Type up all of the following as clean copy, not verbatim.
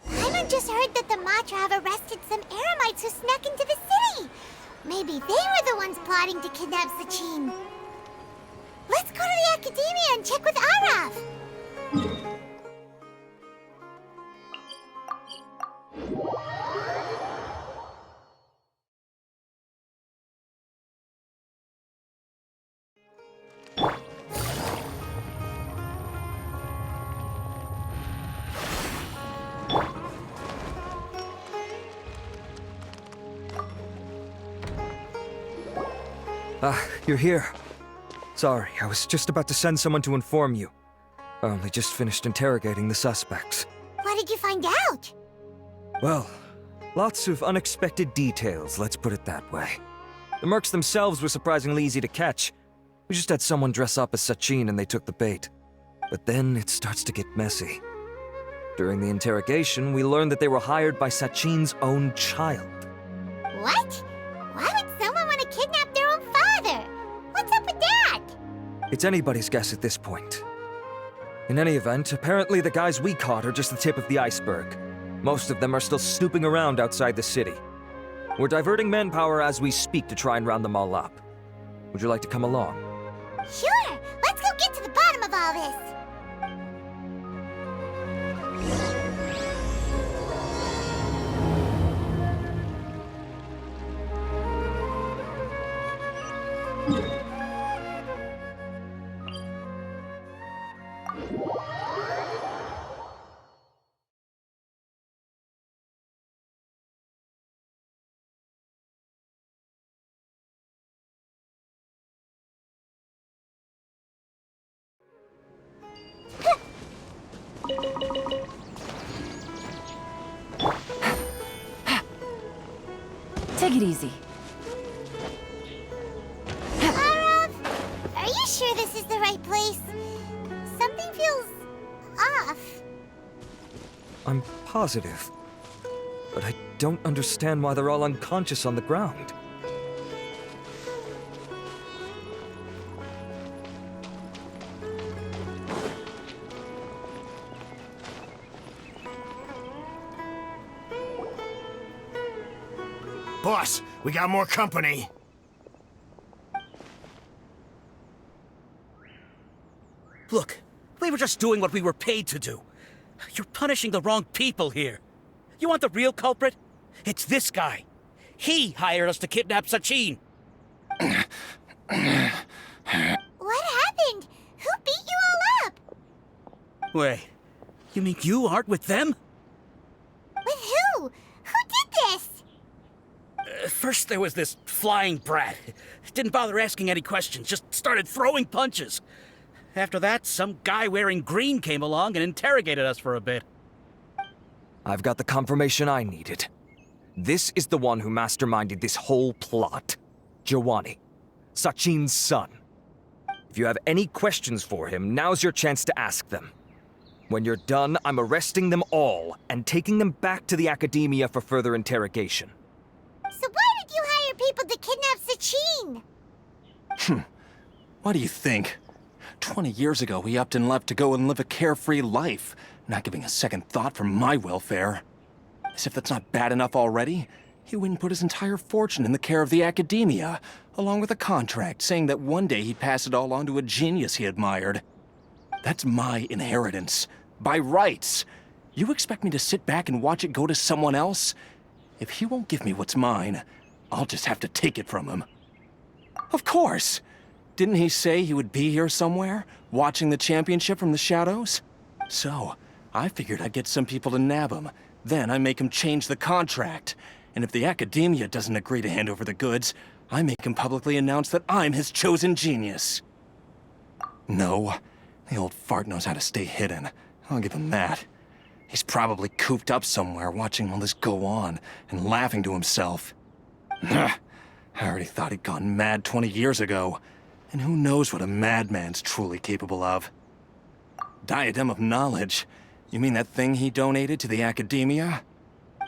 Paimon just heard that the Matra have arrested some Eremites who snuck into the city. Maybe they were the ones plotting to kidnap Sachin. Let's go to the Academia and check with Arav. You're here. Sorry, I was just about to send someone to inform you. I only just finished interrogating the suspects. What did you find out? Well, lots of unexpected details, let's put it that way. The mercs themselves were surprisingly easy to catch. We just had someone dress up as Sachin and they took the bait. But then it starts to get messy. During the interrogation, we learned that they were hired by Sachin's own child. What? Why would someone want to kidnap their own father? What's up with that? It's anybody's guess at this point. In any event, apparently the guys we caught are just the tip of the iceberg. Most of them are still snooping around outside the city. We're diverting manpower as we speak to try and round them all up. Would you like to come along? Sure! Let's go get to the bottom of all this! Take it easy. Arav, are you sure this is the right place? Something feels off. I'm positive. But I don't understand why they're all unconscious on the ground. Boss, we got more company. Look, we were just doing what we were paid to do. You're punishing the wrong people here. You want the real culprit? It's this guy. He hired us to kidnap Sachin. What happened? Who beat you all up? Wait, you mean you aren't with them? With who? Who did this? First there was this flying brat. Didn't bother asking any questions, just started throwing punches. After that, some guy wearing green came along and interrogated us for a bit. I've got the confirmation I needed. This is the one who masterminded this whole plot. Jawani, Sachin's son. If you have any questions for him, now's your chance to ask them. When you're done, I'm arresting them all and taking them back to the Academia for further interrogation. So why did you hire people to kidnap Sachin? What do you think? 20 years ago, he upped and left to go and live a carefree life, not giving a second thought for my welfare. As if that's not bad enough already, he went and put his entire fortune in the care of the Academia, along with a contract saying that one day he'd pass it all on to a genius he admired. That's my inheritance, by rights. You expect me to sit back and watch it go to someone else? If he won't give me what's mine, I'll just have to take it from him. Of course! Didn't he say he would be here somewhere, watching the championship from the shadows? So, I figured I'd get some people to nab him. Then I make him change the contract. And if the Academia doesn't agree to hand over the goods, I make him publicly announce that I'm his chosen genius. No, the old fart knows how to stay hidden. I'll give him that. He's probably cooped up somewhere watching all this go on and laughing to himself. I already thought he'd gone mad 20 years ago. And who knows what a madman's truly capable of. Diadem of Knowledge? You mean that thing he donated to the Academia?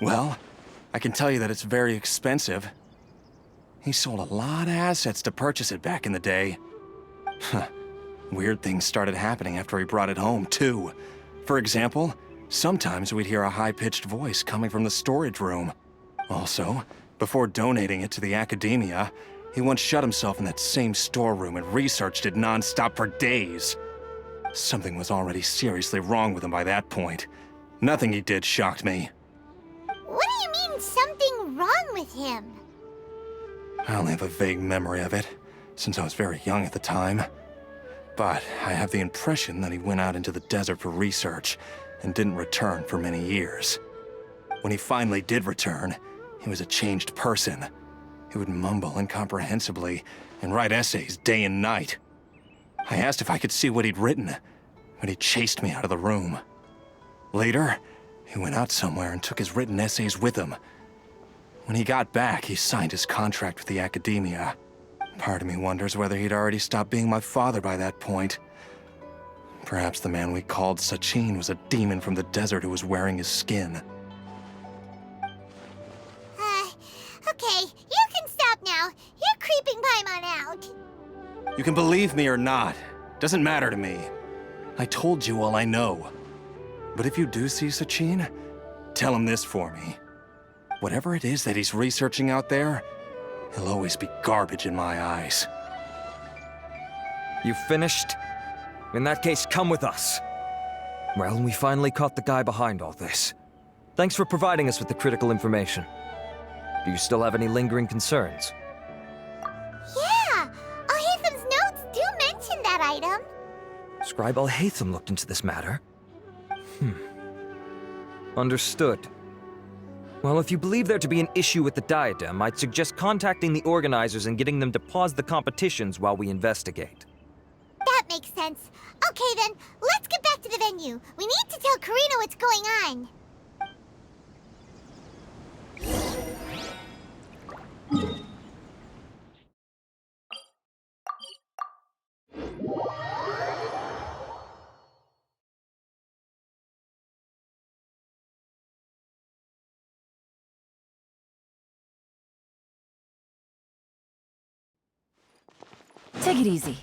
Well, I can tell you that it's very expensive. He sold a lot of assets to purchase it back in the day. Weird things started happening after he brought it home, too. For example, sometimes we'd hear a high-pitched voice coming from the storage room. Also, before donating it to the academia, he once shut himself in that same storeroom and researched it non-stop for days. Something was already seriously wrong with him by that point. Nothing he did shocked me. What do you mean, something wrong with him? I only have a vague memory of it, since I was very young at the time. But I have the impression that he went out into the desert for research and didn't return for many years. When he finally did return, he was a changed person. He would mumble incomprehensibly and write essays day and night. I asked if I could see what he'd written, but he chased me out of the room. Later, he went out somewhere and took his written essays with him. When he got back, he signed his contract with the academia. Part of me wonders whether he'd already stopped being my father by that point. Perhaps the man we called Sachin was a demon from the desert who was wearing his skin. Okay, you can stop now. You're creeping Paimon out. You can believe me or not. Doesn't matter to me. I told you all I know. But if you do see Sachin, tell him this for me. Whatever it is that he's researching out there, he'll always be garbage in my eyes. You finished? In that case, come with us. Well, we finally caught the guy behind all this. Thanks for providing us with the critical information. Do you still have any lingering concerns? Yeah! Al-Haytham's notes do mention that item. Scribe Al-Haytham looked into this matter. Understood. Well, if you believe there to be an issue with the diadem, I'd suggest contacting the organizers and getting them to pause the competitions while we investigate. That makes sense. Okay then, let's get back to the venue. We need to tell Karina what's going on. Take it easy.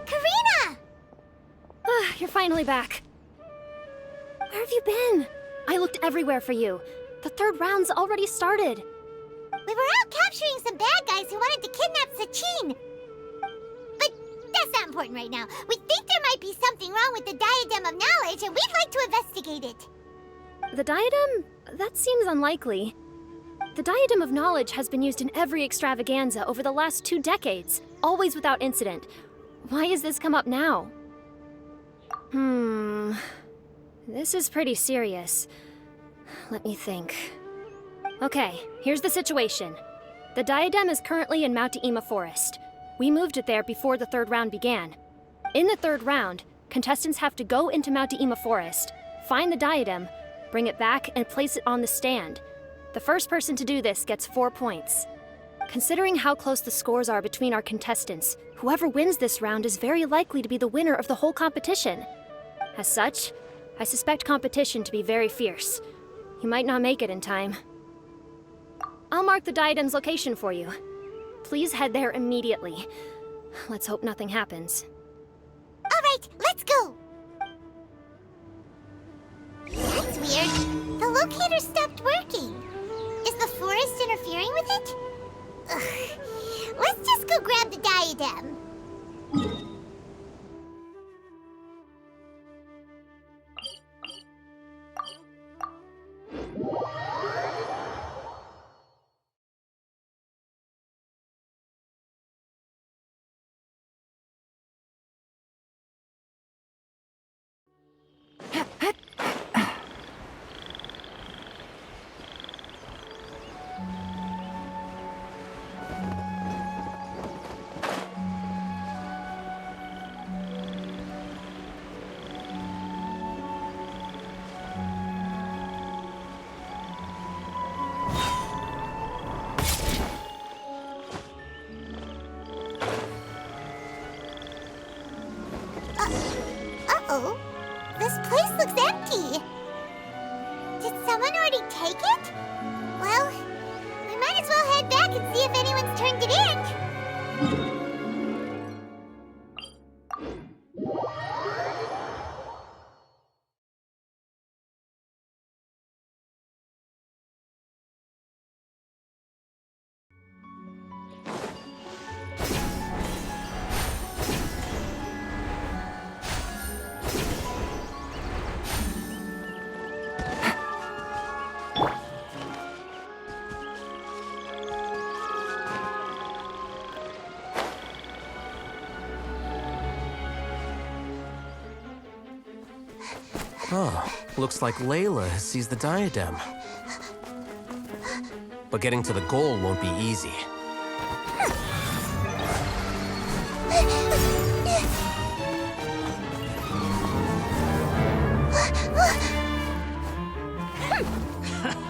Karina! You're finally back. Where have you been? I looked everywhere for you. The third round's already started. We were out capturing some bad guys who wanted to kidnap Sachin. But that's not important right now. We think there might be something wrong with the Diadem of Knowledge, and we'd like to investigate it. The diadem? That seems unlikely. The Diadem of Knowledge has been used in every extravaganza over the last 2 decades, always without incident. Why has this come up now? This is pretty serious. Let me think. Okay, here's the situation. The diadem is currently in Mount Ima Forest. We moved it there before the third round began. In the third round, contestants have to go into Mount Ima Forest, find the diadem, bring it back, and place it on the stand. The first person to do this gets 4 points. Considering how close the scores are between our contestants, whoever wins this round is very likely to be the winner of the whole competition. As such, I suspect competition to be very fierce. You might not make it in time. I'll mark the diadem's location for you. Please head there immediately. Let's hope nothing happens. All right, let's go. That's weird. The locator stopped working. Is the forest interfering with it? Ugh. Let's just go grab the diadem. Uh-oh. This place looks empty. Did someone already take it? Well, we might as well head back and see if anyone's turned it in. Oh, looks like Layla has seized the diadem. But getting to the goal won't be easy.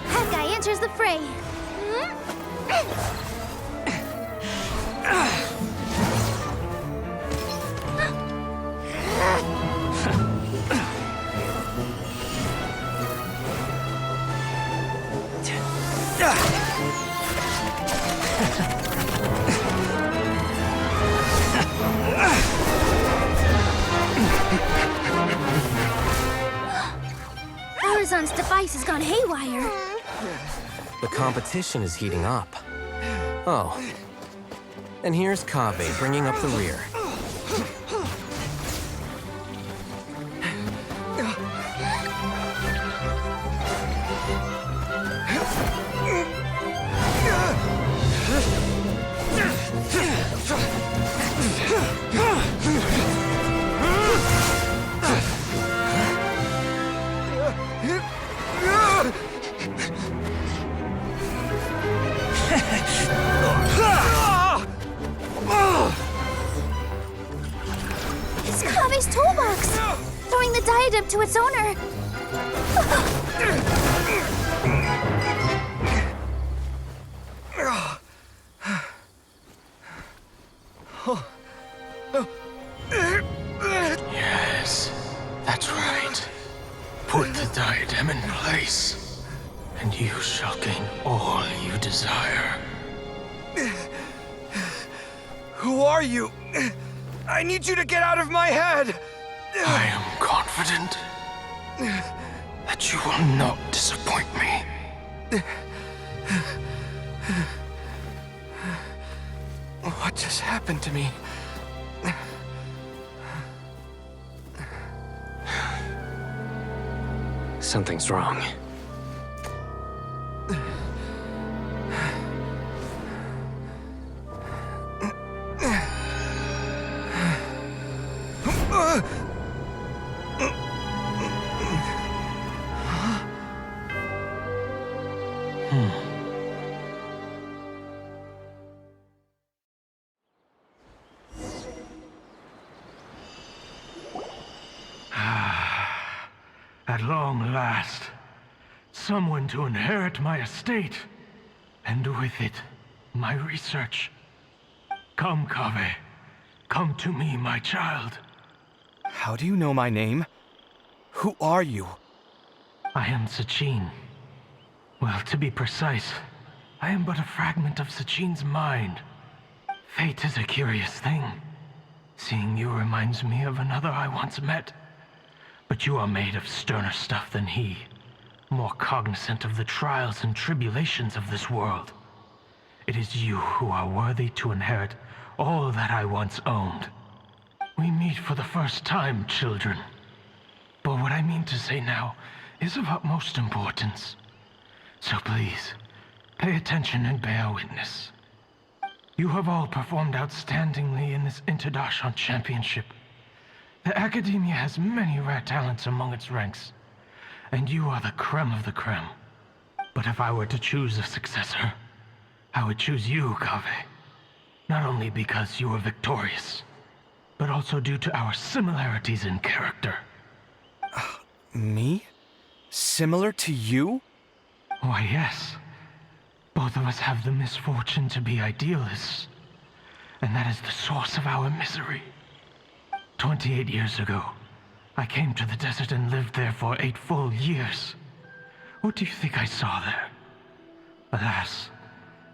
Hawkeye enters the fray. Horizon's device has gone haywire. The competition is heating up. Oh. And here's Kaveh bringing up the rear. It's Kave's toolbox! Throwing the diadem to its owner! Yes, that's right. Put the diadem in place, and you shall gain all you desire. Who are you? I need you to get out of my head! I am confident that you will not disappoint me. What just happened to me? Something's wrong. At long last, someone to inherit my estate, and with it, my research. Come, Kaveh. Come to me, my child. How do you know my name? Who are you? I am Sachin. Well, to be precise, I am but a fragment of Sachin's mind. Fate is a curious thing. Seeing you reminds me of another I once met. But you are made of sterner stuff than he, more cognizant of the trials and tribulations of this world. It is you who are worthy to inherit all that I once owned. We meet for the first time, children. But what I mean to say now is of utmost importance. So please, pay attention and bear witness. You have all performed outstandingly in this Interdashant Championship. The Academia has many rare talents among its ranks, and you are the creme of the creme. But if I were to choose a successor, I would choose you, Kaveh. Not only because you were victorious, but also due to our similarities in character. Me? Similar to you? Why, yes. Both of us have the misfortune to be idealists, and that is the source of our misery. 28 years ago, I came to the desert and lived there for 8 full years. What do you think I saw there? Alas,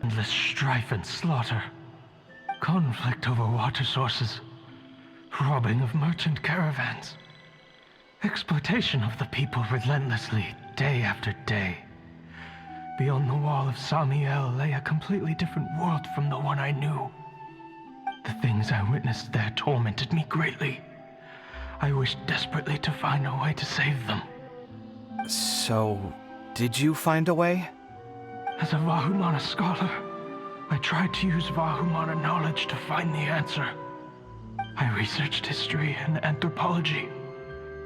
endless strife and slaughter. Conflict over water sources. Robbing of merchant caravans. Exploitation of the people relentlessly, day after day. Beyond the wall of Samiel lay a completely different world from the one I knew. The things I witnessed there tormented me greatly. I wished desperately to find a way to save them. So, did you find a way? As a Vahumana scholar, I tried to use Vahumana knowledge to find the answer. I researched history and anthropology,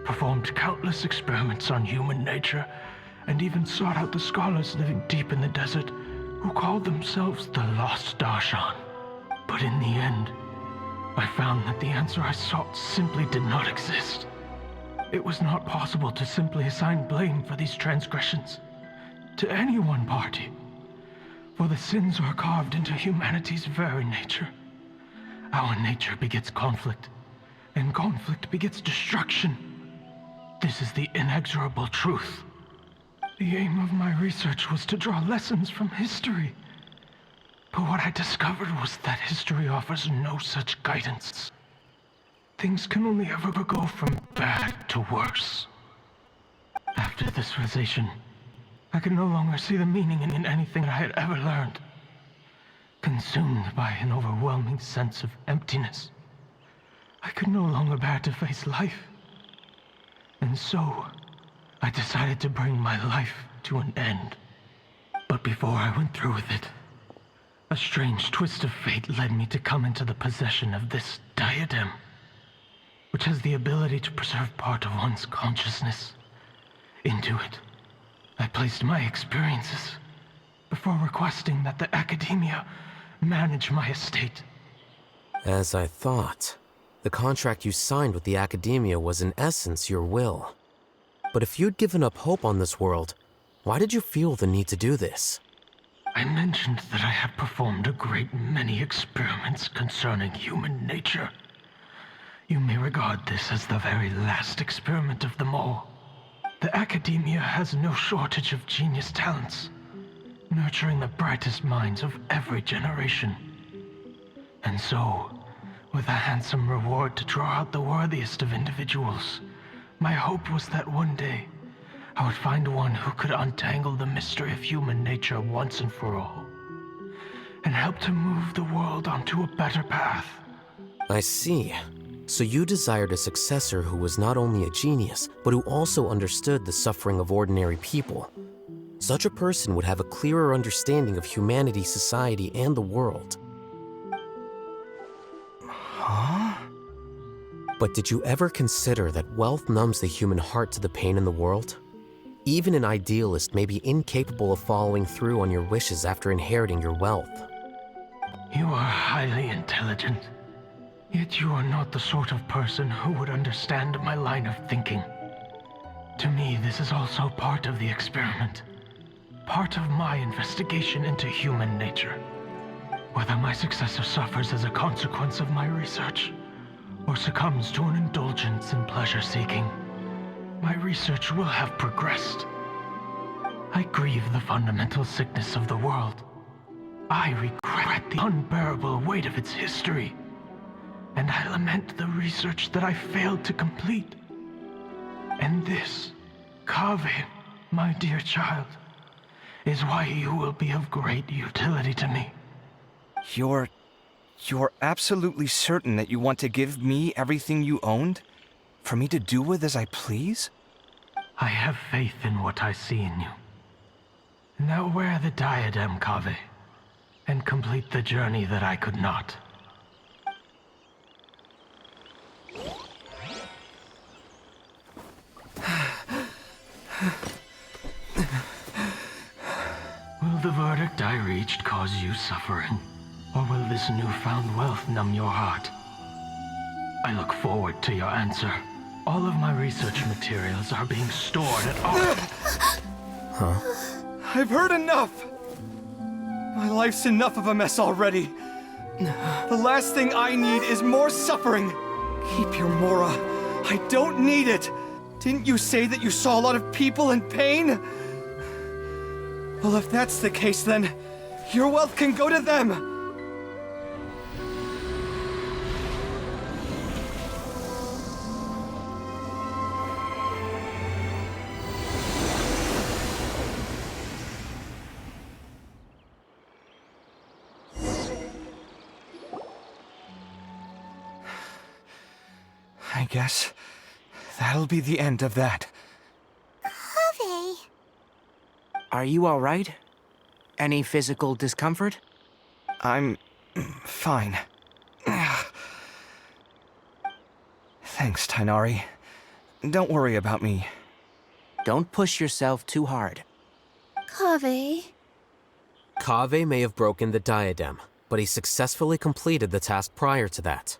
performed countless experiments on human nature, and even sought out the scholars living deep in the desert who called themselves the Lost Darshan. But in the end, I found that the answer I sought simply did not exist. It was not possible to simply assign blame for these transgressions to any one party, for the sins are carved into humanity's very nature. Our nature begets conflict, and conflict begets destruction. This is the inexorable truth. The aim of my research was to draw lessons from history. But what I discovered was that history offers no such guidance. Things can only ever go from bad to worse. After this realization, I could no longer see the meaning in anything I had ever learned. Consumed by an overwhelming sense of emptiness, I could no longer bear to face life. And so, I decided to bring my life to an end. But before I went through with it, a strange twist of fate led me to come into the possession of this diadem, which has the ability to preserve part of one's consciousness. Into it, I placed my experiences before requesting that the academia manage my estate. As I thought, the contract you signed with the academia was in essence your will. But if you'd given up hope on this world, why did you feel the need to do this? I mentioned that I have performed a great many experiments concerning human nature. You may regard this as the very last experiment of them all. The academia has no shortage of genius talents, nurturing the brightest minds of every generation. And so, with a handsome reward to draw out the worthiest of individuals, my hope was that one day, I would find one who could untangle the mystery of human nature once and for all, and help to move the world onto a better path. I see. So you desired a successor who was not only a genius, but who also understood the suffering of ordinary people. Such a person would have a clearer understanding of humanity, society, and the world. Huh? But did you ever consider that wealth numbs the human heart to the pain in the world? Even an idealist may be incapable of following through on your wishes after inheriting your wealth. You are highly intelligent, yet you are not the sort of person who would understand my line of thinking. To me, this is also part of the experiment, part of my investigation into human nature. Whether my successor suffers as a consequence of my research, or succumbs to an indulgence in pleasure-seeking, my research will have progressed. I grieve the fundamental sickness of the world. I regret the unbearable weight of its history. And I lament the research that I failed to complete. And this, Kaveh, my dear child, is why you will be of great utility to me. You're absolutely certain that you want to give me everything you owned? For me to do with as I please? I have faith in what I see in you. Now wear the diadem, Kaveh, and complete the journey that I could not. Will the verdict I reached cause you suffering? Or will this newfound wealth numb your heart? I look forward to your answer. All of my research materials are being stored at all. Huh? I've heard enough! My life's enough of a mess already. The last thing I need is more suffering. Keep your Mora I don't need it! Didn't you say that you saw a lot of people in pain? Well, if that's the case, then your wealth can go to them! I guess that'll be the end of that. Kaveh. Are you all right? Any physical discomfort? I'm fine. Thanks, Tainari. Don't worry about me. Don't push yourself too hard. Kaveh. Kaveh may have broken the diadem, but he successfully completed the task prior to that.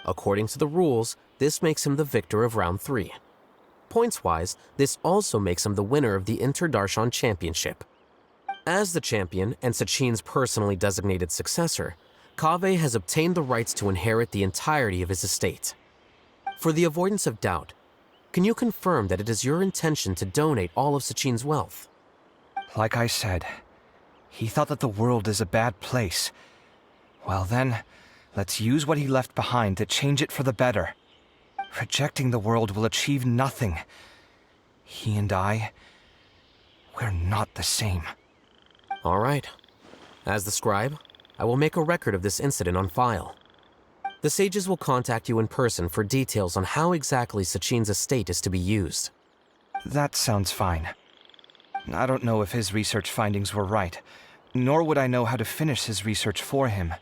According to the rules, this makes him the victor of round 3. Points-wise, this also makes him the winner of the Interdarshan Championship. As the champion and Sachin's personally designated successor, Kaveh has obtained the rights to inherit the entirety of his estate. For the avoidance of doubt, can you confirm that it is your intention to donate all of Sachin's wealth? Like I said, he thought that the world is a bad place. Well then, let's use what he left behind to change it for the better. Rejecting the world will achieve nothing. He and I, we're not the same. All right. As the scribe, I will make a record of this incident on file. The sages will contact you in person for details on how exactly Sachin's estate is to be used. That sounds fine. I don't know if his research findings were right, nor would I know how to finish his research for him.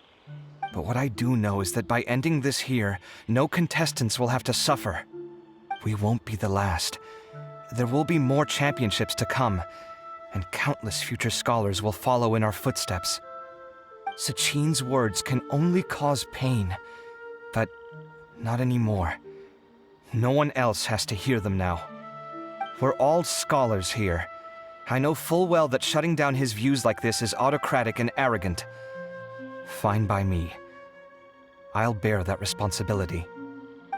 But what I do know is that by ending this here, no contestants will have to suffer. We won't be the last. There will be more championships to come, and countless future scholars will follow in our footsteps. Sachin's words can only cause pain, but not anymore. No one else has to hear them now. We're all scholars here. I know full well that shutting down his views like this is autocratic and arrogant. Fine by me. I'll bear that responsibility.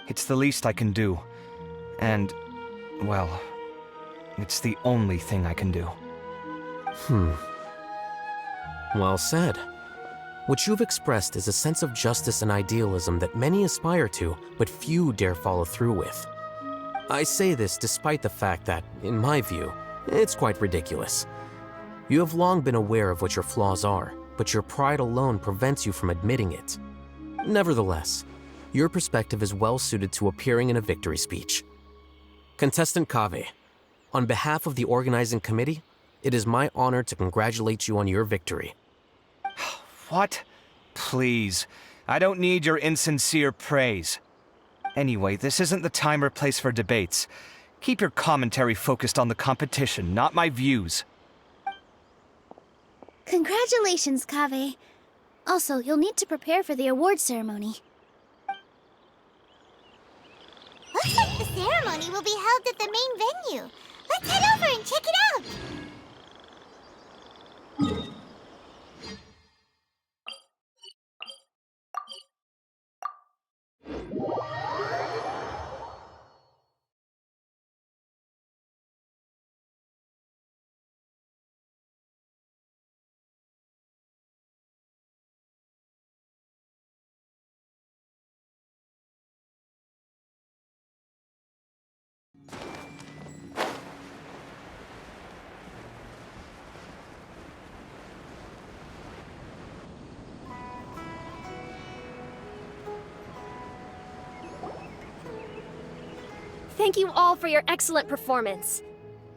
It's the least I can do. And, well, it's the only thing I can do. Well said. What you've expressed is a sense of justice and idealism that many aspire to, but few dare follow through with. I say this despite the fact that, in my view, it's quite ridiculous. You have long been aware of what your flaws are, but your pride alone prevents you from admitting it. Nevertheless, your perspective is well suited to appearing in a victory speech. Contestant Kaveh, on behalf of the organizing committee, it is my honor to congratulate you on your victory. What? Please. I don't need your insincere praise. Anyway, this isn't the time or place for debates. Keep your commentary focused on the competition, not my views. Congratulations, Kaveh. Also, you'll need to prepare for the award ceremony. Looks like the ceremony will be held at the main venue. Let's head over and check it out! Thank you all for your excellent performance.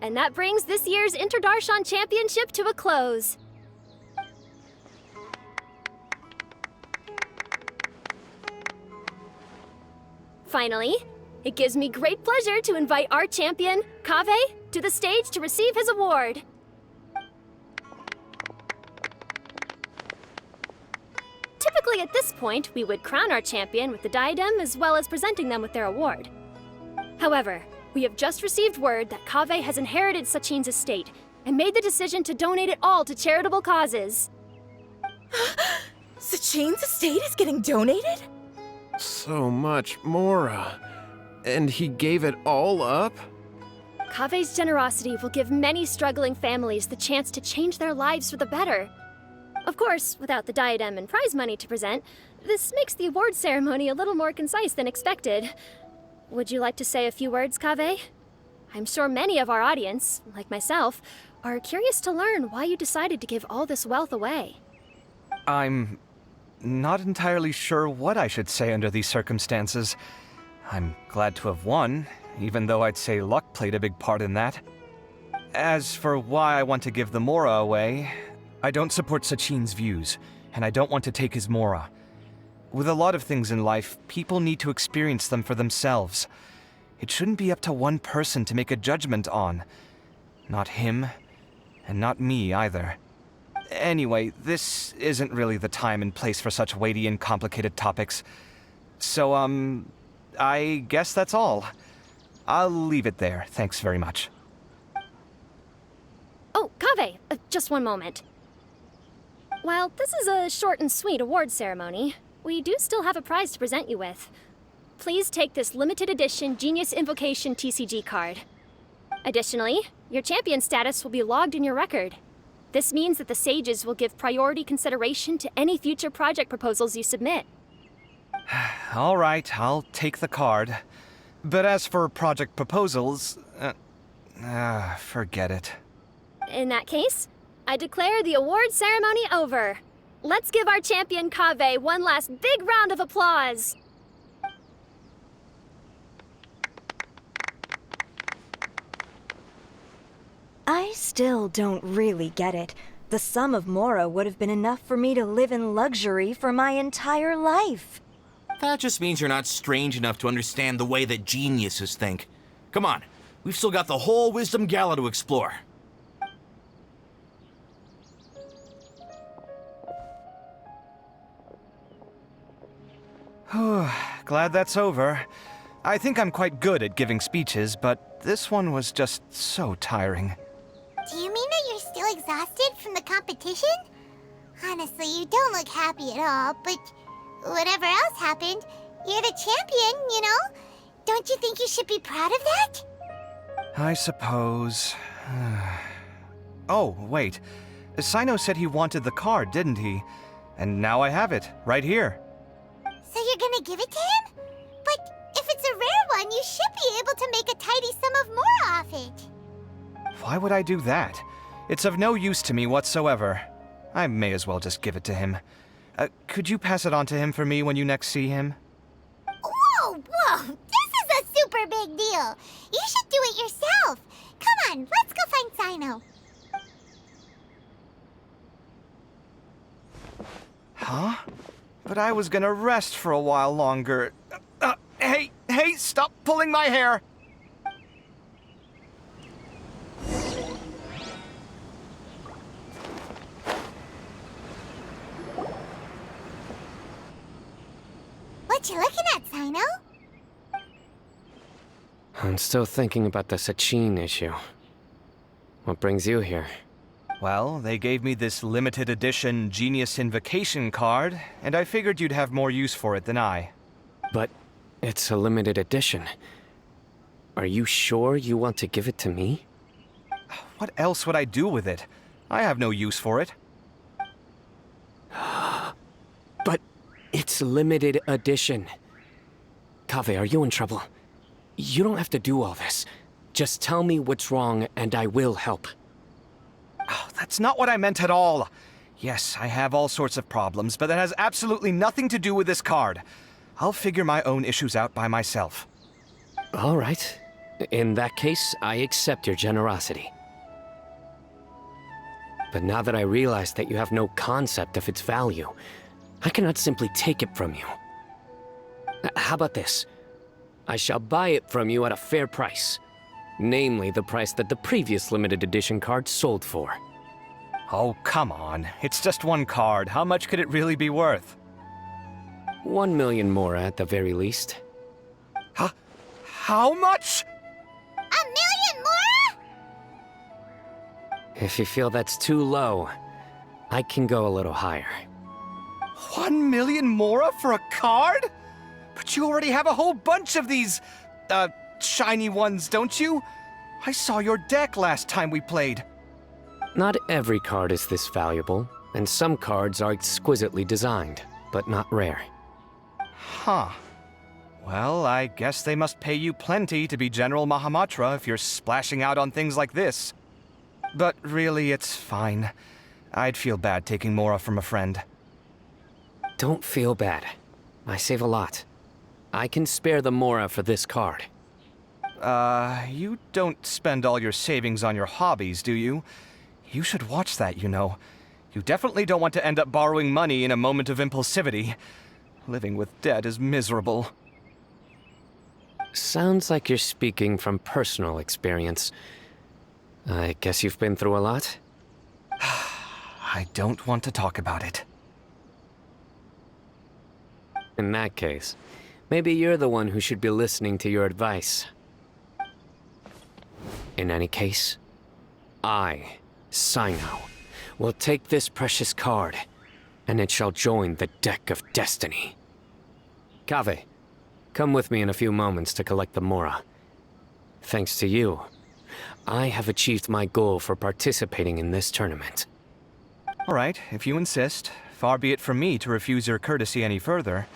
And that brings this year's Interdarshan Championship to a close. Finally, it gives me great pleasure to invite our champion, Kaveh, to the stage to receive his award. Typically at this point, we would crown our champion with the diadem as well as presenting them with their award. However, we have just received word that Kaveh has inherited Sachin's estate and made the decision to donate it all to charitable causes. Sachin's estate is getting donated? So much, Mora. And he gave it all up? Kave's generosity will give many struggling families the chance to change their lives for the better. Of course, without the diadem and prize money to present, this makes the award ceremony a little more concise than expected. Would you like to say a few words, Kave? I'm sure many of our audience, like myself, are curious to learn why you decided to give all this wealth away. I'm not entirely sure what I should say under these circumstances. I'm glad to have won, even though I'd say luck played a big part in that. As for why I want to give the Mora away, I don't support Sachin's views, and I don't want to take his Mora. With a lot of things in life, people need to experience them for themselves. It shouldn't be up to one person to make a judgment on. Not him, and not me either. Anyway, this isn't really the time and place for such weighty and complicated topics. So, I guess that's all. I'll leave it there. Thanks very much. Oh, Kave, just one moment. While this is a short and sweet award ceremony, we do still have a prize to present you with. Please take this limited edition Genius Invocation TCG card. Additionally, your champion status will be logged in your record. This means that the Sages will give priority consideration to any future project proposals you submit. All right, I'll take the card. But as for project proposals, forget it. In that case, I declare the award ceremony over. Let's give our champion Kave one last big round of applause. I still don't really get it. The sum of Mora would have been enough for me to live in luxury for my entire life. That just means you're not strange enough to understand the way that geniuses think. Come on, we've still got the whole Wisdom Gala to explore. Glad that's over. I think I'm quite good at giving speeches, but this one was just so tiring. Do you mean that you're still exhausted from the competition? Honestly, you don't look happy at all, but whatever else happened, you're the champion, you know? Don't you think you should be proud of that? I suppose. Oh, wait. Sino said he wanted the card, didn't he? And now I have it, right here. So you're gonna give it to him? But if it's a rare one, you should be able to make a tidy sum of more off it. Why would I do that? It's of no use to me whatsoever. I may as well just give it to him. Could you pass it on to him for me when you next see him? Whoa, whoa! This is a super big deal! You should do it yourself! Come on, let's go find Sino. Huh? But I was gonna rest for a while longer. Hey, stop pulling my hair! What you looking at, Sino? I'm still thinking about the Sachin issue. What brings you here? Well, they gave me this limited edition Genius Invocation card, and I figured you'd have more use for it than I. But it's a limited edition. Are you sure you want to give it to me? What else would I do with it? I have no use for it. But it's limited edition. Kave, are you in trouble? You don't have to do all this. Just tell me what's wrong and I will help. Oh, that's not what I meant at all. Yes, I have all sorts of problems, but that has absolutely nothing to do with this card. I'll figure my own issues out by myself. All right. In that case, I accept your generosity. But now that I realize that you have no concept of its value, I cannot simply take it from you. How about this? I shall buy it from you at a fair price. Namely, the price that the previous limited edition card sold for. Oh, come on. It's just one card. How much could it really be worth? 1 million more at the very least. Huh? How much? 1 million more? If you feel that's too low, I can go a little higher. 1 million Mora for a card? But you already have a whole bunch of these shiny ones, don't you? I saw your deck last time we played. Not every card is this valuable, and some cards are exquisitely designed, but not rare. Huh. Well, I guess they must pay you plenty to be General Mahamatra if you're splashing out on things like this. But really, it's fine. I'd feel bad taking Mora from a friend. Don't feel bad. I save a lot. I can spare the Mora for this card. You don't spend all your savings on your hobbies, do you? You should watch that, you know. You definitely don't want to end up borrowing money in a moment of impulsivity. Living with debt is miserable. Sounds like you're speaking from personal experience. I guess you've been through a lot? I don't want to talk about it. In that case, maybe you're the one who should be listening to your advice. In any case, I, Sino, will take this precious card, and it shall join the deck of destiny. Kaveh, come with me in a few moments to collect the Mora. Thanks to you, I have achieved my goal for participating in this tournament. All right, if you insist. Far be it from me to refuse your courtesy any further.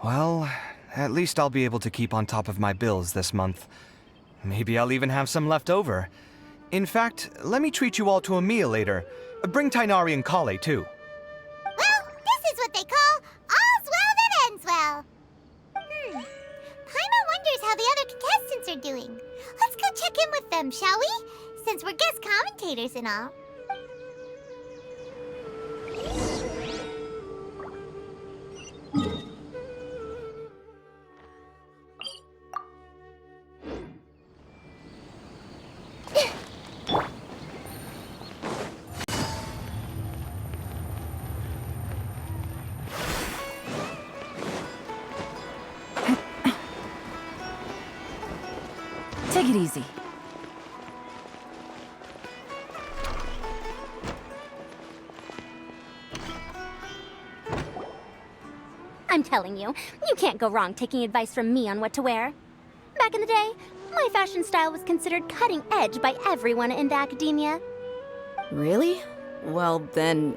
Well, at least I'll be able to keep on top of my bills this month. Maybe I'll even have some left over. In fact, let me treat you all to a meal later. Bring Tainari and Kale, too. Well, this is what they call all's well that ends well. Paimon wonders how the other contestants are doing. Let's go check in with them, shall we? Since we're guest commentators and all. Take it easy. I'm telling you, you can't go wrong taking advice from me on what to wear. Back in the day, my fashion style was considered cutting edge by everyone in the academia. Really? Well, then,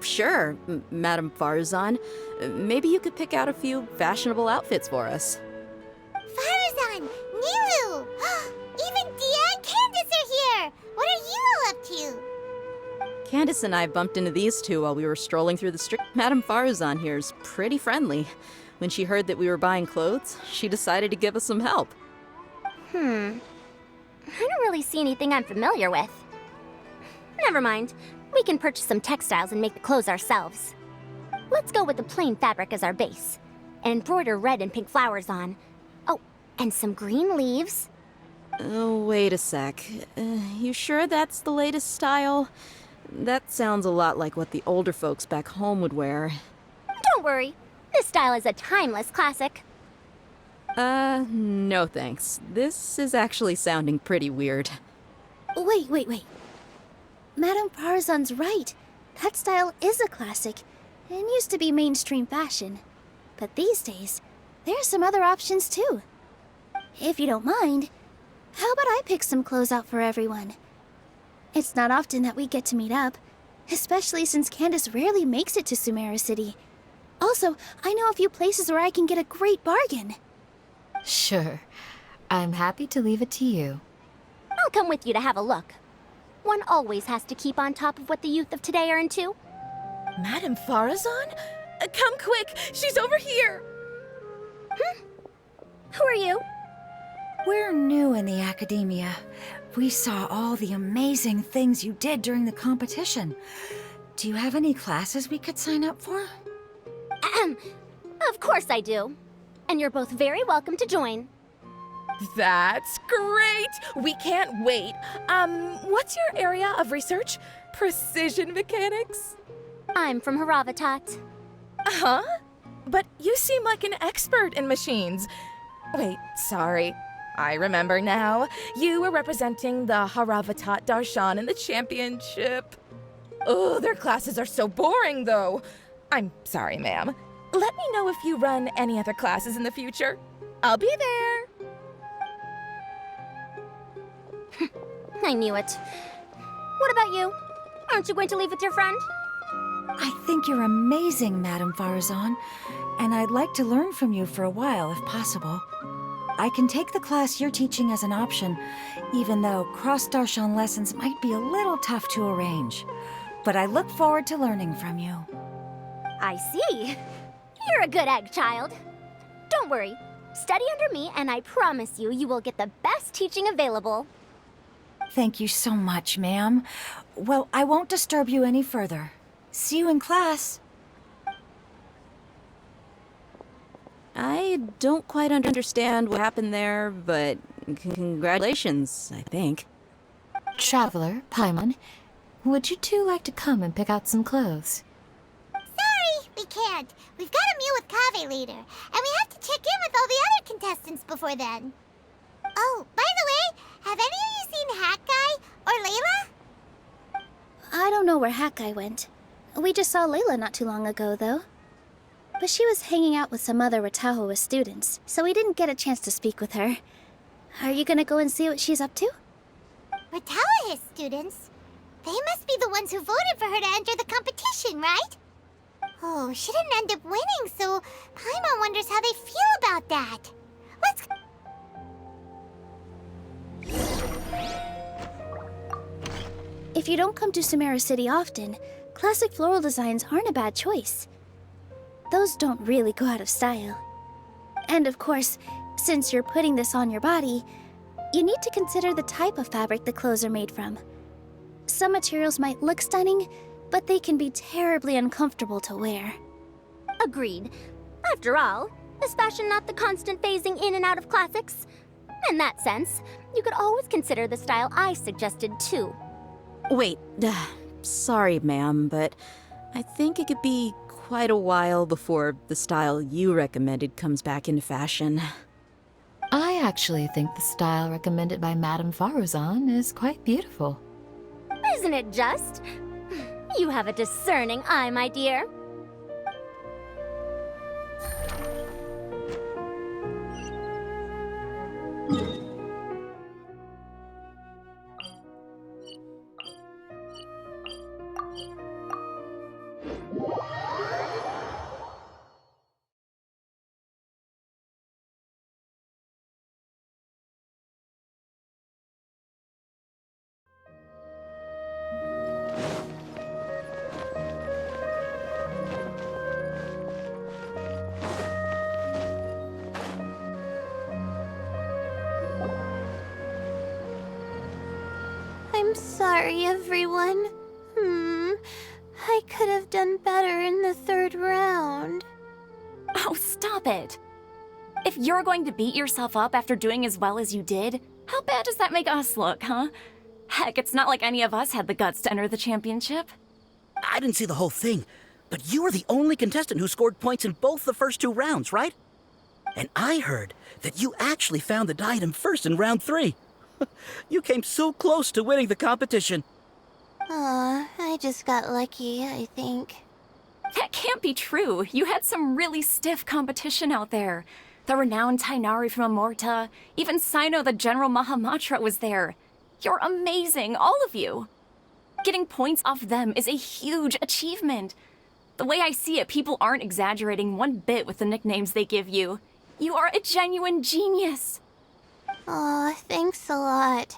sure, Madame Farzan. Maybe you could pick out a few fashionable outfits for us. Farzan! Niru! Even Dia and Candace are here! What are you all up to? Candace and I bumped into these two while we were strolling through the street. Madame Farzan here is pretty friendly. When she heard that we were buying clothes, she decided to give us some help. I don't really see anything I'm familiar with. Never mind. We can purchase some textiles and make the clothes ourselves. Let's go with the plain fabric as our base, and embroider red and pink flowers on. Oh, and some green leaves. Oh, wait a sec. You sure that's the latest style? That sounds a lot like what the older folks back home would wear. Don't worry. This style is a timeless classic. No thanks. This is actually sounding pretty weird. Wait. Madame Farzan's right. That style is a classic, and used to be mainstream fashion. But these days, there's some other options too. If you don't mind, how about I pick some clothes out for everyone? It's not often that we get to meet up, especially since Candace rarely makes it to Sumeru City. Also, I know a few places where I can get a great bargain. Sure. I'm happy to leave it to you. I'll come with you to have a look. One always has to keep on top of what the youth of today are into. Madame Farazan? Come quick! She's over here! Who are you? We're new in the academia. We saw all the amazing things you did during the competition. Do you have any classes we could sign up for? Of course I do. And you're both very welcome to join. That's great! We can't wait. What's your area of research? Precision mechanics? I'm from Haravatat. Huh? But you seem like an expert in machines. Wait, sorry. I remember now. You were representing the Haravatat Darshan in the championship. Oh, their classes are so boring, though. I'm sorry, ma'am. Let me know if you run any other classes in the future. I'll be there. I knew it. What about you? Aren't you going to leave with your friend? I think you're amazing, Madame Farazan, and I'd like to learn from you for a while if possible. I can take the class you're teaching as an option, even though cross-Darshan lessons might be a little tough to arrange. But I look forward to learning from you. I see. You're a good egg, child. Don't worry. Study under me, and I promise you, you will get the best teaching available. Thank you so much, ma'am. Well, I won't disturb you any further. See you in class. I don't quite understand what happened there, but congratulations, I think. Traveler, Paimon, would you two like to come and pick out some clothes? Sorry, we can't. We've got a meal with Kaveh later, and we have to check in with all the other contestants before then. Oh, by the way, have any of you seen Hat Guy or Layla? I don't know where Hat Guy went. We just saw Layla not too long ago, though. But she was hanging out with some other Ratahoa students, so we didn't get a chance to speak with her. Are you gonna go and see what she's up to? Ratahoa students? They must be the ones who voted for her to enter the competition, right? Oh, she didn't end up winning, so Paimon wonders how they feel about that. Let's... If you don't come to Sumeru City often, classic floral designs aren't a bad choice. Those don't really go out of style. And of course, since you're putting this on your body, you need to consider the type of fabric the clothes are made from. Some materials might look stunning, but they can be terribly uncomfortable to wear. Agreed. After all, is fashion not the constant phasing in and out of classics? In that sense, you could always consider the style I suggested too. Wait, sorry, ma'am, but I think it could be quite a while before the style you recommended comes back into fashion. I actually think the style recommended by Madame Farazan is quite beautiful. Isn't it just? You have a discerning eye, my dear. I'm sorry, everyone. I could have done better in the third round. Oh, stop it. If you're going to beat yourself up after doing as well as you did, how bad does that make us look, huh? Heck, it's not like any of us had the guts to enter the championship. I didn't see the whole thing, but you were the only contestant who scored points in both the first 2 rounds, right? And I heard that you actually found the diadem first in round 3. You came so close to winning the competition. Aw, I just got lucky, I think. That can't be true. You had some really stiff competition out there. The renowned Tainari from Amorta, even Sino the General Mahamatra was there. You're amazing, all of you. Getting points off them is a huge achievement. The way I see it, people aren't exaggerating one bit with the nicknames they give you. You are a genuine genius. Aw, thanks a lot.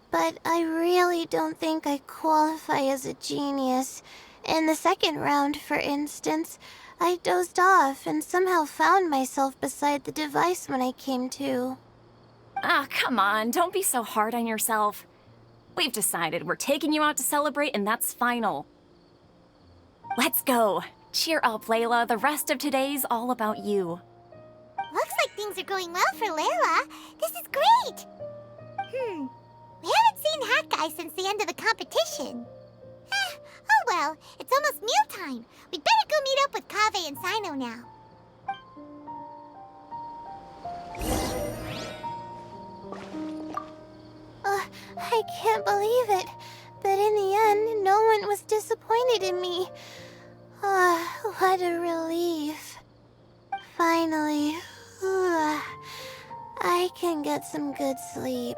But I really don't think I qualify as a genius. In the second round, for instance, I dozed off and somehow found myself beside the device when I came to. Ah, come on, don't be so hard on yourself. We've decided we're taking you out to celebrate, and that's final. Let's go. Cheer up, Layla. The rest of today's all about you. Looks like things are going well for Layla. This is great. We haven't seen Hat Guy since the end of the competition. Oh well, it's almost mealtime. We'd better go meet up with Kaveh and Sino now. I can't believe it. But in the end, no one was disappointed in me. What a relief. Finally, I can get some good sleep.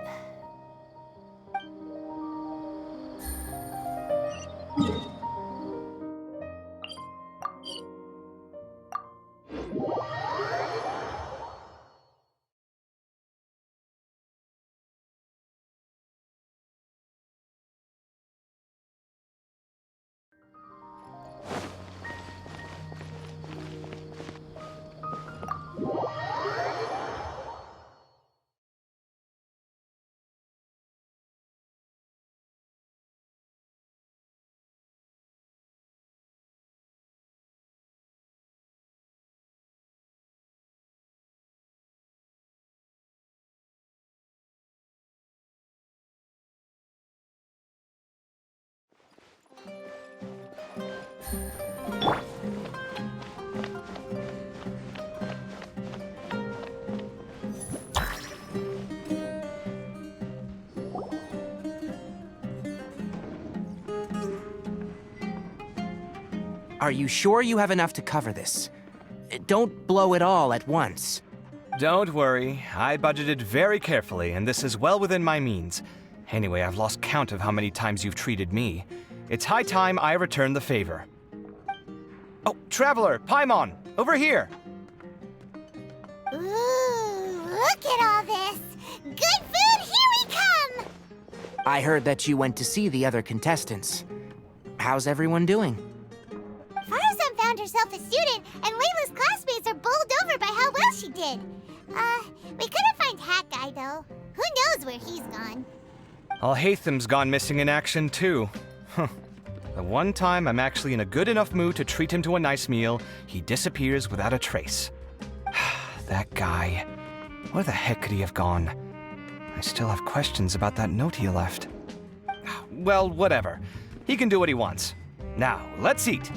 Are you sure you have enough to cover this? Don't blow it all at once. Don't worry. I budgeted very carefully, and this is well within my means. Anyway, I've lost count of how many times you've treated me. It's high time I return the favor. Oh, Traveler, Paimon, over here! Ooh, look at all this! Good food, here we come! I heard that you went to see the other contestants. How's everyone doing? Faruzan found herself a student, and Layla's classmates are bowled over by how well she did. We couldn't find Hat Guy, though. Who knows where he's gone? Alhaitham's gone missing in action, too. Huh. The one time I'm actually in a good enough mood to treat him to a nice meal, he disappears without a trace. That guy. Where the heck could he have gone? I still have questions about that note he left. Well, whatever. He can do what he wants. Now, let's eat.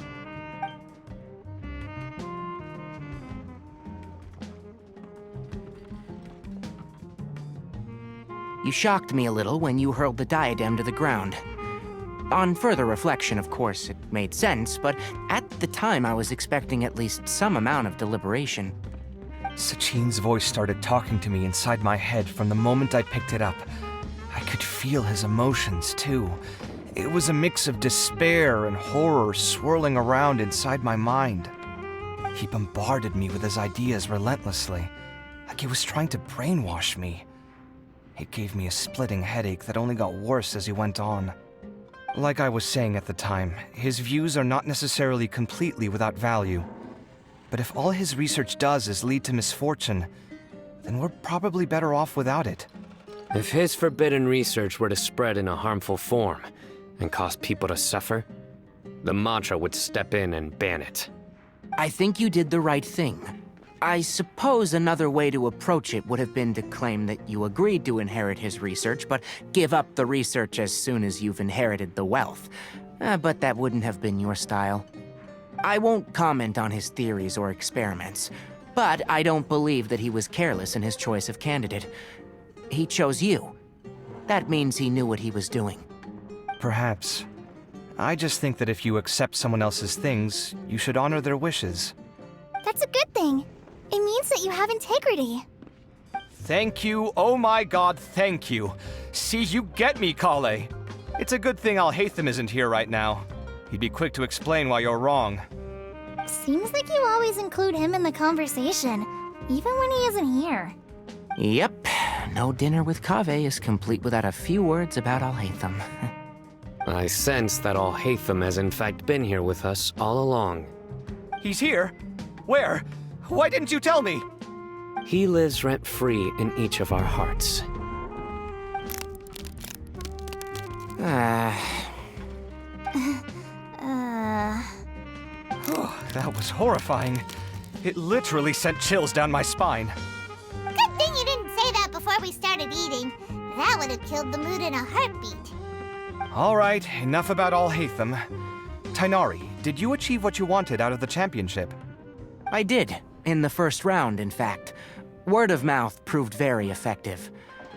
You shocked me a little when you hurled the diadem to the ground. On further reflection, of course, it made sense, but at the time I was expecting at least some amount of deliberation. Sachin's voice started talking to me inside my head from the moment I picked it up. I could feel his emotions, too. It was a mix of despair and horror swirling around inside my mind. He bombarded me with his ideas relentlessly, like he was trying to brainwash me. It gave me a splitting headache that only got worse as he went on. Like I was saying at the time, his views are not necessarily completely without value. But if all his research does is lead to misfortune, then we're probably better off without it. If his forbidden research were to spread in a harmful form and cause people to suffer, the Matra would step in and ban it. I think you did the right thing. I suppose another way to approach it would have been to claim that you agreed to inherit his research, but give up the research as soon as you've inherited the wealth. But that wouldn't have been your style. I won't comment on his theories or experiments, but I don't believe that he was careless in his choice of candidate. He chose you. That means he knew what he was doing. Perhaps. I just think that if you accept someone else's things, you should honor their wishes. That's a good thing. It means that you have integrity. Thank you, oh my god, thank you. See, you get me, Kale. It's a good thing Alhaitham isn't here right now. He'd be quick to explain why you're wrong. Seems like you always include him in the conversation, even when he isn't here. Yep, no dinner with Kaveh is complete without a few words about Alhaitham. I sense that Alhaitham has in fact been here with us all along. He's here? Where? Why didn't you tell me? He lives rent-free in each of our hearts. That was horrifying. It literally sent chills down my spine. Good thing you didn't say that before we started eating. That would have killed the mood in a heartbeat. All right, enough about Alhaitham. Tainari, did you achieve what you wanted out of the championship? I did. In the first round, in fact. Word of mouth proved very effective.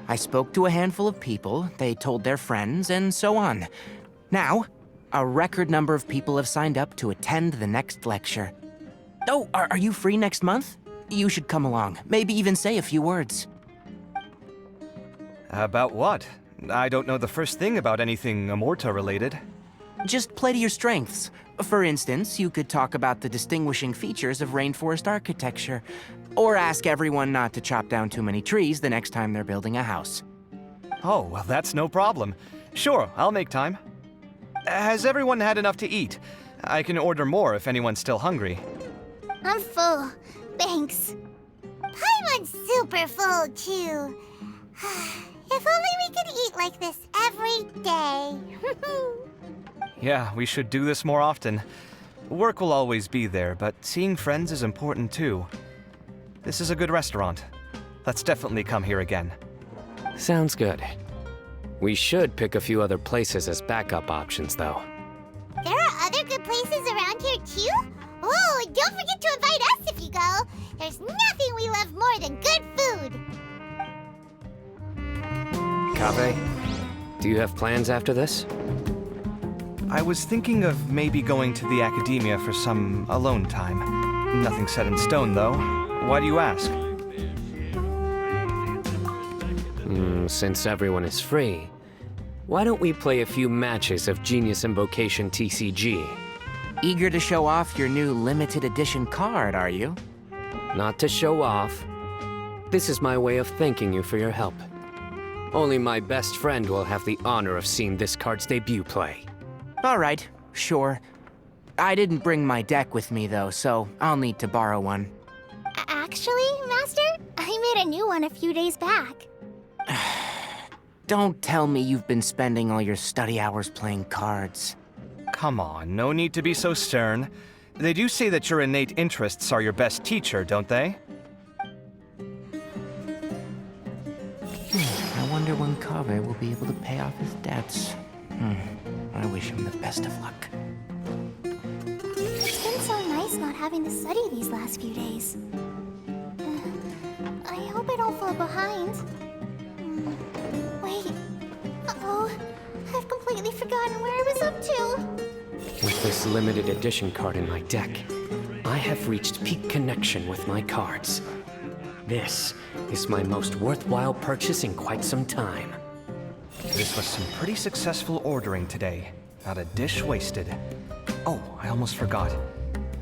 I spoke to a handful of people, they told their friends, and so on. Now, a record number of people have signed up to attend the next lecture. Oh, are you free next month? You should come along, maybe even say a few words. About what? I don't know the first thing about anything Amorta-related. Just play to your strengths. For instance, you could talk about the distinguishing features of rainforest architecture, or ask everyone not to chop down too many trees the next time they're building a house. Oh, well, that's no problem. Sure, I'll make time. Has everyone had enough to eat? I can order more if anyone's still hungry. I'm full. Thanks. Paimon's super full, too. If only we could eat like this every day. Yeah, we should do this more often. Work will always be there, but seeing friends is important too. This is a good restaurant. Let's definitely come here again. Sounds good. We should pick a few other places as backup options, though. There are other good places around here, too? Oh, and don't forget to invite us if you go. There's nothing we love more than good food. Kaveh, do you have plans after this? I was thinking of maybe going to the academia for some alone time. Nothing set in stone, though. Why do you ask? Since everyone is free, why don't we play a few matches of Genius Invocation TCG? Eager to show off your new limited edition card, are you? Not to show off. This is my way of thanking you for your help. Only my best friend will have the honor of seeing this card's debut play. All right, sure. I didn't bring my deck with me, though, so I'll need to borrow one. Actually, Master, I made a new one a few days back. Don't tell me you've been spending all your study hours playing cards. Come on, no need to be so stern. They do say that your innate interests are your best teacher, don't they? I wonder when Kaveh will be able to pay off his debts. I wish him the best of luck. It's been so nice not having to study these last few days. I hope I don't fall behind. Wait. Uh-oh. I've completely forgotten where I was up to. With this limited edition card in my deck, I have reached peak connection with my cards. This is my most worthwhile purchase in quite some time. This was some pretty successful ordering today. Not a dish wasted. Oh, I almost forgot.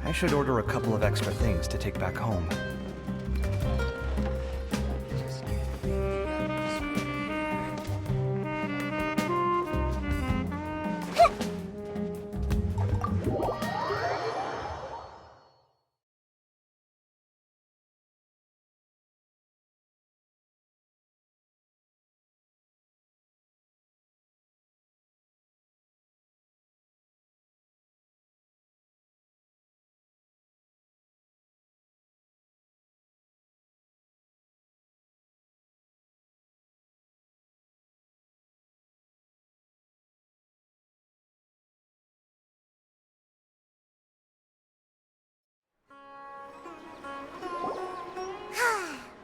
I should order a couple of extra things to take back home.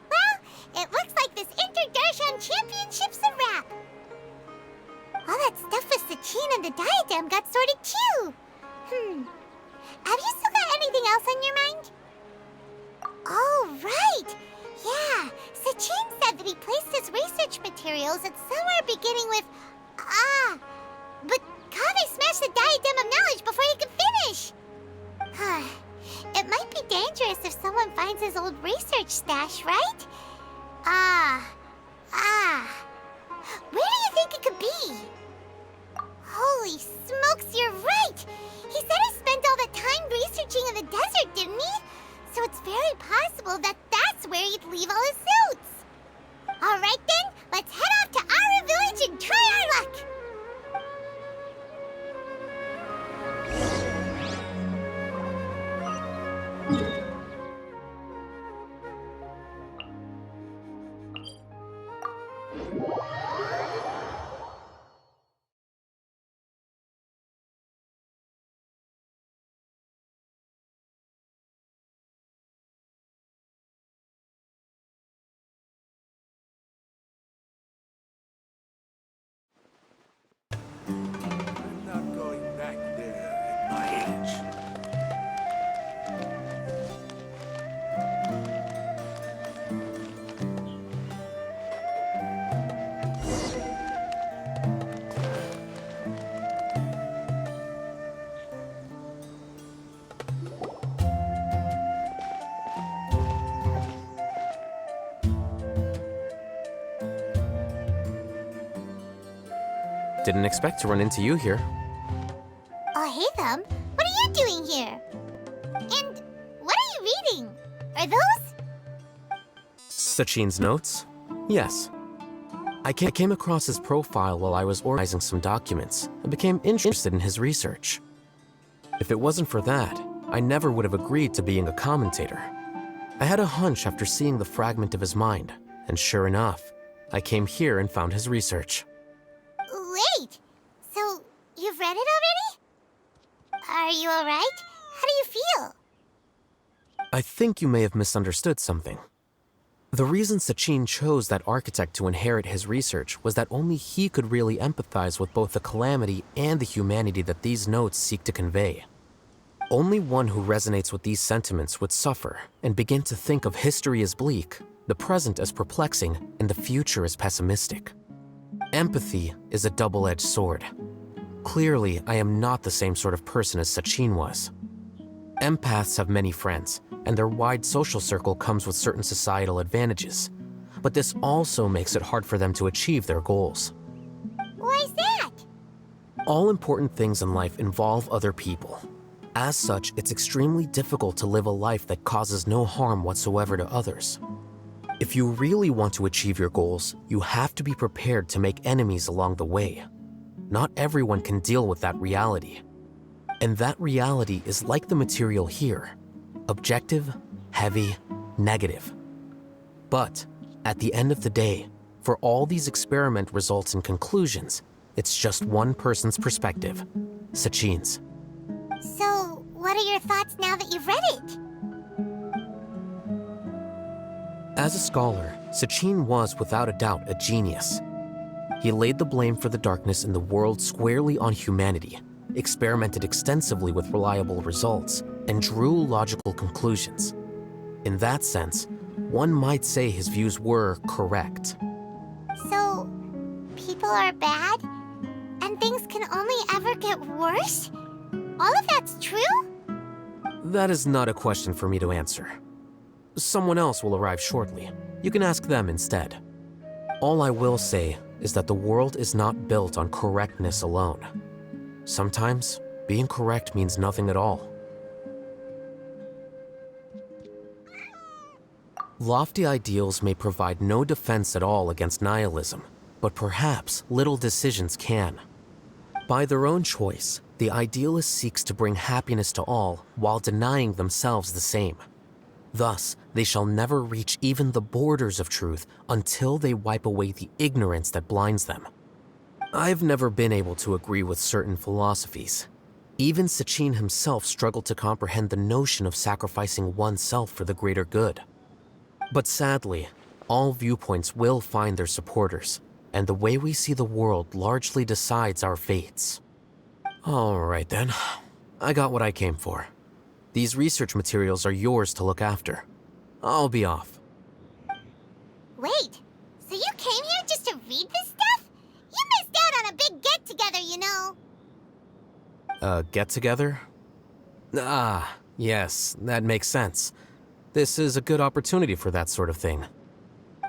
Well, it looks like this Inter-Darshan Championship's a wrap. All that stuff with Sachin and the diadem got sorted too. Have you still got anything else on your mind? Oh, right. Yeah, Sachin said that he placed his research materials at somewhere beginning with but Kaveh smashed the diadem of knowledge before he could finish. It might be dangerous if someone finds his old research stash, right? Where do you think it could be? Holy smokes, you're right! He said he spent all that time researching in the desert, didn't he? So it's very possible that that's where he'd leave all his suits. Alright then, let's head off to Ara Village and try our luck! Didn't expect to run into you here. Oh, hey, Thumb. What are you doing here? And what are you reading? Are those? Sachin's notes? Yes. I came across his profile while I was organizing some documents and became interested in his research. If it wasn't for that, I never would have agreed to being a commentator. I had a hunch after seeing the fragment of his mind, and sure enough, I came here and found his research. Wait! So, you've read it already? Are you alright? How do you feel? I think you may have misunderstood something. The reason Sachin chose that architect to inherit his research was that only he could really empathize with both the calamity and the humanity that these notes seek to convey. Only one who resonates with these sentiments would suffer and begin to think of history as bleak, the present as perplexing, and the future as pessimistic. Empathy is a double-edged sword. Clearly, I am not the same sort of person as Sachin was. Empaths have many friends, and their wide social circle comes with certain societal advantages. But this also makes it hard for them to achieve their goals. Why's that? All important things in life involve other people. As such, it's extremely difficult to live a life that causes no harm whatsoever to others. If you really want to achieve your goals, you have to be prepared to make enemies along the way. Not everyone can deal with that reality. And that reality is like the material here. Objective, heavy, negative. But, at the end of the day, for all these experiment results and conclusions, it's just one person's perspective, Sachin's. So, what are your thoughts now that you've read it? As a scholar, Sachin was without a doubt a genius. He laid the blame for the darkness in the world squarely on humanity, experimented extensively with reliable results, and drew logical conclusions. In that sense, one might say his views were correct. So, people are bad? And things can only ever get worse? All of that's true? That is not a question for me to answer. Someone else will arrive shortly. You can ask them instead. All I will say is that the world is not built on correctness alone. Sometimes, being correct means nothing at all. Lofty ideals may provide no defense at all against nihilism, but perhaps little decisions can. By their own choice, the idealist seeks to bring happiness to all while denying themselves the same. Thus, they shall never reach even the borders of truth until they wipe away the ignorance that blinds them. I've never been able to agree with certain philosophies. Even Sachin himself struggled to comprehend the notion of sacrificing oneself for the greater good. But sadly, all viewpoints will find their supporters, and the way we see the world largely decides our fates. All right then, I got what I came for. These research materials are yours to look after. I'll be off. Wait, so you came here just to read this stuff? You missed out on a big get-together, you know. A get-together? Ah, yes, that makes sense. This is a good opportunity for that sort of thing.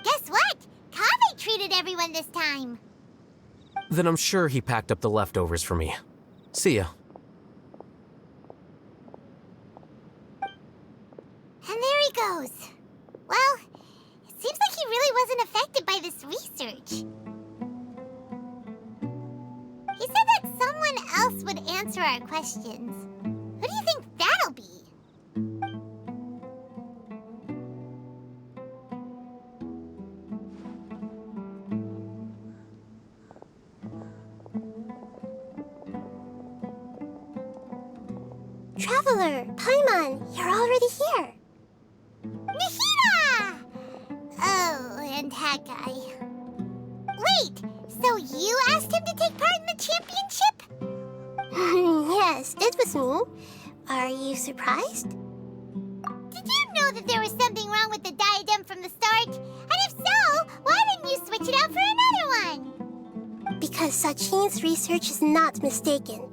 Guess what? Kaveh treated everyone this time. Then I'm sure he packed up the leftovers for me. See ya. And there he goes. Well, it seems like he really wasn't affected by this research. He said that someone else would answer our questions. Who do you think that'll be? Traveler, Paimon, you're already here. Nahida! Oh, and that guy. Wait, so you asked him to take part in the championship? Yes, it was me. Are you surprised? Did you know that there was something wrong with the diadem from the start? And if so, why didn't you switch it out for another one? Because Sachin's research is not mistaken.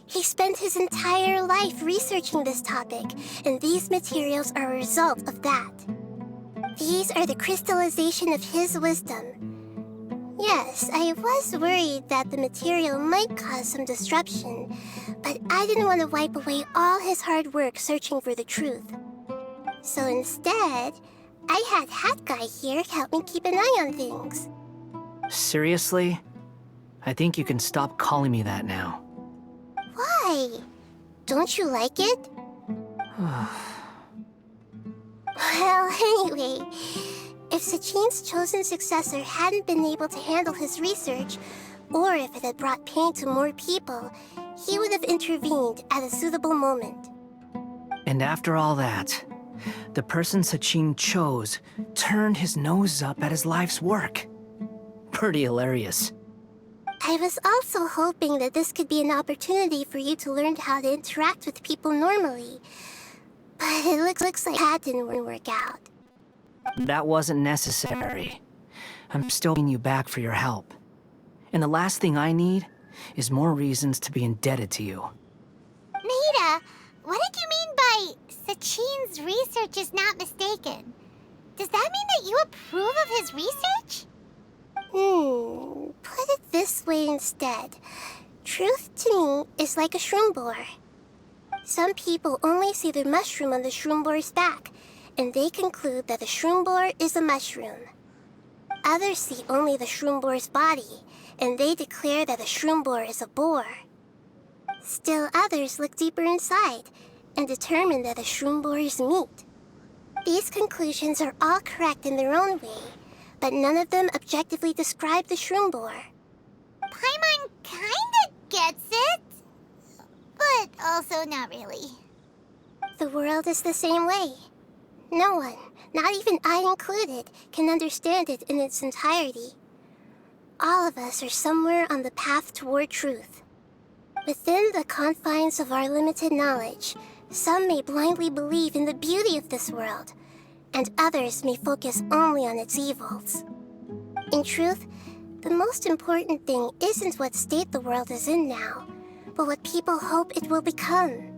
He spent his entire life researching this topic, and these materials are a result of that. These are the crystallization of his wisdom. Yes, I was worried that the material might cause some disruption, but I didn't want to wipe away all his hard work searching for the truth. So instead, I had Hat Guy here help me keep an eye on things. Seriously? I think you can stop calling me that now. Why? Don't you like it? Well, anyway, if Sachin's chosen successor hadn't been able to handle his research, or if it had brought pain to more people, he would have intervened at a suitable moment. And after all that, The person Sachin chose turned his nose up at his life's work. Pretty hilarious. I was also hoping that this could be an opportunity for you to learn how to interact with people normally. But it looks like that didn't work out. That wasn't necessary. I'm still paying you back for your help. And the last thing I need is more reasons to be indebted to you. Nita, what did you mean by Sachin's research is not mistaken? Does that mean that you approve of his research? Put it this way instead. Truth to me is like a shroom boar. Some people only see the mushroom on the shroom boar's back, and they conclude that the shroom boar is a mushroom. Others see only the shroom boar's body, and they declare that the shroom boar is a boar. Still others look deeper inside, and determine that the shroom boar is meat. These conclusions are all correct in their own way, but none of them objectively describe the shroom boar. Paimon kinda gets it, but also not really. The world is the same way. No one, not even I included, can understand it in its entirety. All of us are somewhere on the path toward truth. Within the confines of our limited knowledge, some may blindly believe in the beauty of this world, and others may focus only on its evils. In truth, the most important thing isn't what state the world is in now, but what people hope it will become.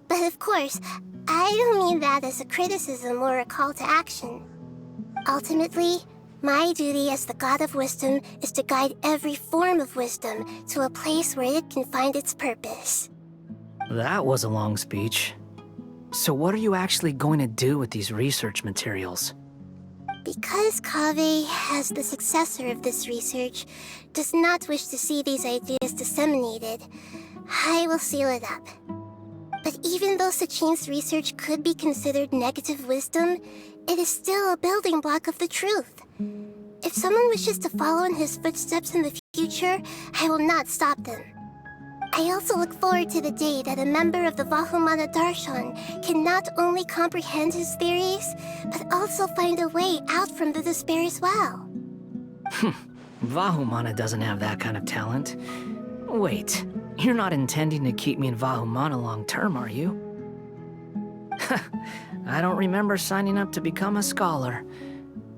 But of course, I don't mean that as a criticism or a call to action. Ultimately, my duty as the God of Wisdom is to guide every form of wisdom to a place where it can find its purpose. That was a long speech. So what are you actually going to do with these research materials? Because Kaveh, as the successor of this research, does not wish to see these ideas disseminated, I will seal it up. But even though Sachin's research could be considered negative wisdom, it is still a building block of the truth. If someone wishes to follow in his footsteps in the future, I will not stop them. I also look forward to the day that a member of the Vahumana Darshan can not only comprehend his theories, but also find a way out from the despair as well. Vahumana doesn't have that kind of talent. Wait, you're not intending to keep me in Vahumana long term, are you? I don't remember signing up to become a scholar.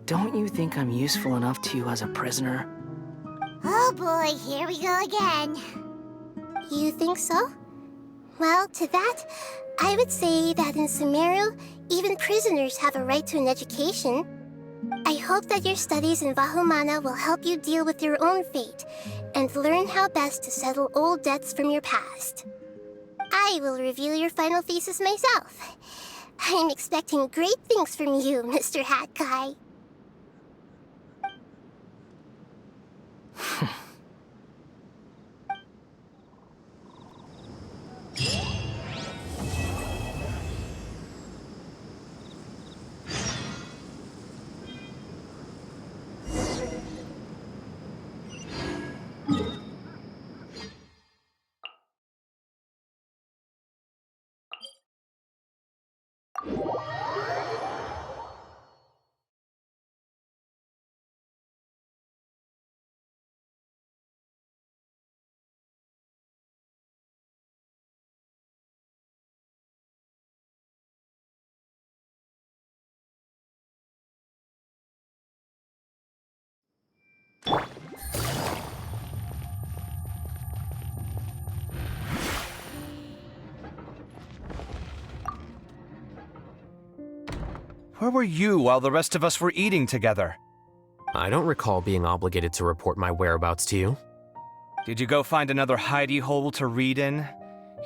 Don't you think I'm useful enough to you as a prisoner? Oh boy, here we go again. You think so? Well, to that, I would say that in Sumeru, even prisoners have a right to an education. I hope that your studies in Vahumana will help you deal with your own fate, and learn how best to settle old debts from your past. I will review your final thesis myself. I'm expecting great things from you, Mr. Hat Guy. Where were you while the rest of us were eating together? I don't recall being obligated to report my whereabouts to you. Did you go find another hidey hole to read in?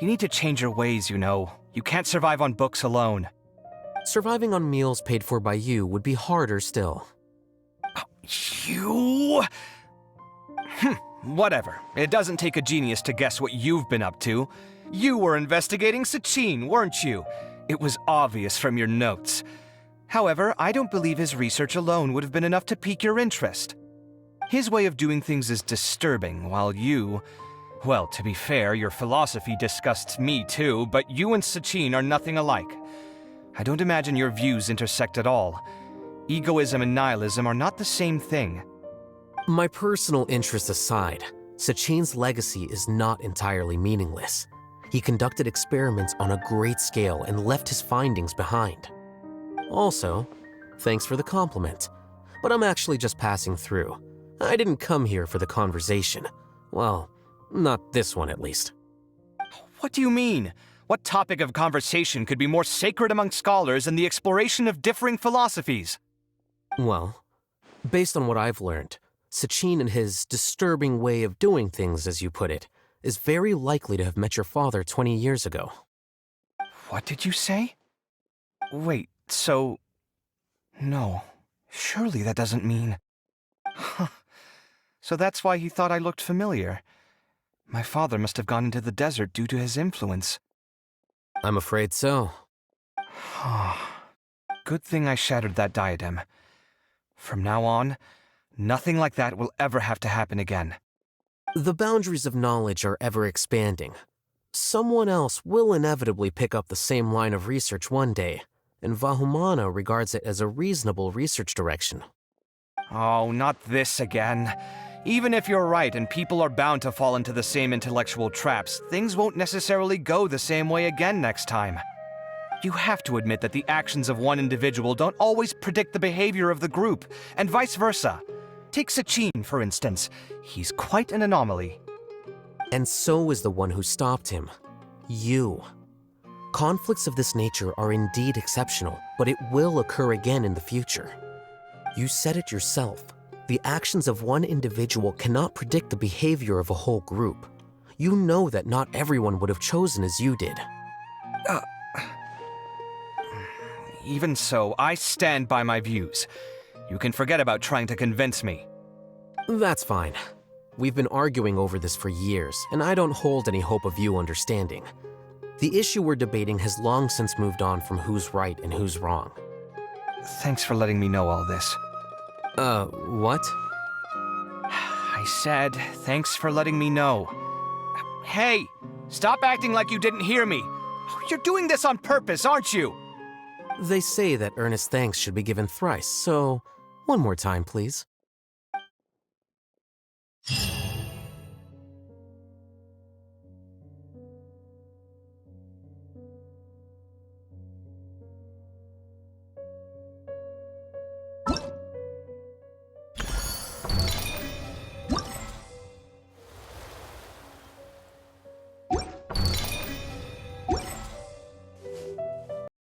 You need to change your ways, you know. You can't survive on books alone. Surviving on meals paid for by you would be harder still. You? Whatever. It doesn't take a genius to guess what you've been up to. You were investigating Sachin, weren't you? It was obvious from your notes. However, I don't believe his research alone would have been enough to pique your interest. His way of doing things is disturbing, while you... Well, to be fair, your philosophy disgusts me too, but you and Sachin are nothing alike. I don't imagine your views intersect at all. Egoism and nihilism are not the same thing. My personal interests aside, Sachin's legacy is not entirely meaningless. He conducted experiments on a great scale and left his findings behind. Also, thanks for the compliment, but I'm actually just passing through. I didn't come here for the conversation. Well, not this one at least. What do you mean? What topic of conversation could be more sacred among scholars than the exploration of differing philosophies? Well, based on what I've learned, Sachin and his disturbing way of doing things, as you put it, is very likely to have met your father 20 years ago. What did you say? Wait, so... No, surely that doesn't mean... So that's why he thought I looked familiar. My father must have gone into the desert due to his influence. I'm afraid so. Good thing I shattered that diadem. From now on, nothing like that will ever have to happen again. The boundaries of knowledge are ever expanding. Someone else will inevitably pick up the same line of research one day, and Vahumana regards it as a reasonable research direction. Oh, not this again. Even if you're right and people are bound to fall into the same intellectual traps, things won't necessarily go the same way again next time. You have to admit that the actions of one individual don't always predict the behavior of the group, and vice versa. Take Sachin, for instance. He's quite an anomaly. And so is the one who stopped him. You. Conflicts of this nature are indeed exceptional, but it will occur again in the future. You said it yourself. The actions of one individual cannot predict the behavior of a whole group. You know that not everyone would have chosen as you did. Even so, I stand by my views. You can forget about trying to convince me. That's fine. We've been arguing over this for years, and I don't hold any hope of you understanding. The issue we're debating has long since moved on from who's right and who's wrong. Thanks for letting me know all this. What? I said, thanks for letting me know. Hey, stop acting like you didn't hear me. You're doing this on purpose, aren't you? They say that earnest thanks should be given thrice, so one more time, please.